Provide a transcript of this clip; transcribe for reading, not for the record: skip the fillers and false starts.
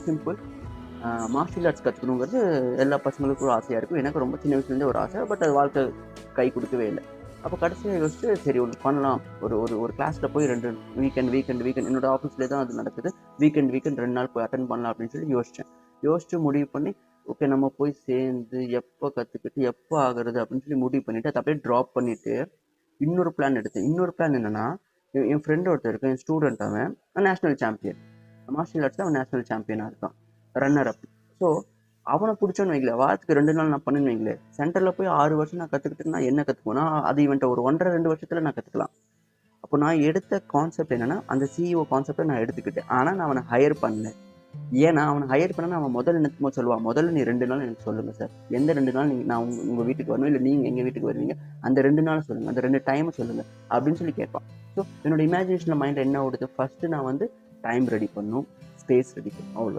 Simple. Martial arts கத்துக்கணுங்கிறது எல்லா பசங்களுக்கும் ஒரு ஆசையா இருக்கும். எனக்கு ரொம்ப சின்ன வயசுலேருந்தே ஒரு ஆசை. பட் அது வாழ்க்கை கை குடுக்கவே இல்ல. அப்ப கடைசியா யோசிச்சு, சரி ஒண்ணு பண்ணலாம். ஒரு ஒரு ஒரு கிளாஸ்ல போய் 2 வீக்கெண்ட் என்னோட ஆஃபீஸ்லயே தான் அது நடக்குது. வீக்கெண்ட் 2 நாள் போய் அட்டெண்ட் பண்ணலாம் அப்படின்னு சொல்லி யோசிச்சேன். யோசிச்சு முடிவு பண்ணி, ஓகே நம்ம போய் சேர்ந்து எப்ப கத்துக்கிட்டு, எப்ப ஆகுறது அப்படின்னு சொல்லி முடிவு பண்ணிட்டு, அத அப்படியே ட்ராப் பண்ணிட்டு, இன்னொரு பிளான் எடுத்தேன். இன்னொரு பிளான் என்னன்னா, என் ஃப்ரெண்ட் ஒருத்தன் இருக்கான். என் ஸ்டூடண்ட் அவன். National champion. மார்ஷியல் ஆர்ட்ஸ்ல அவன் நேஷனல் சாம்பியனா இருக்கான். Runner up. ஸோ அவனை பிடிச்சோன்னு வைங்களேன், வாரத்துக்கு 2 நாள் நான் பண்ணேன்னு வைங்களேன், சென்டர்ல போய் 6 வருஷம் நான் கத்துக்கிட்டு நான் என்ன கத்துக்குவேன்னா, அது இவன்ட்ட ஒரு 1 1/2 2 வருஷத்துல நான் கத்துக்கலாம். அப்போ நான் எடுத்த கான்செப்ட் என்னன்னா, அந்த சிஇஓ கான்செப்டை நான் எடுத்துக்கிட்டேன். ஆனா நான் அவனை ஹையர் பண்ணல. ஏன்னா அவனை ஹையர் பண்ணா அவன் முதல்ல என்னத்துக்குமோ சொல்லுவான், முதல்ல நீ 2 நாள் எனக்கு சொல்லுங்க சார். எந்த 2 நாள் நீங்க நான் உங்க வீட்டுக்கு வரணும், இல்லை நீங்க எங்க வீட்டுக்கு வருவீங்க, அந்த 2 நாள் சொல்லுங்க, அந்த 2 டைம் சொல்லுங்க அப்படின்னு சொல்லி கேட்பான். ஸோ என்னோட இமேஜினேஷன்ல மைண்ட்ல என்ன ஓடுது, ஃபர்ஸ்ட் நான் வந்து டைம் ரெடி பண்ணணும், ஸ்பேஸ் ரெடி பண்ணணும், அவ்வளோ.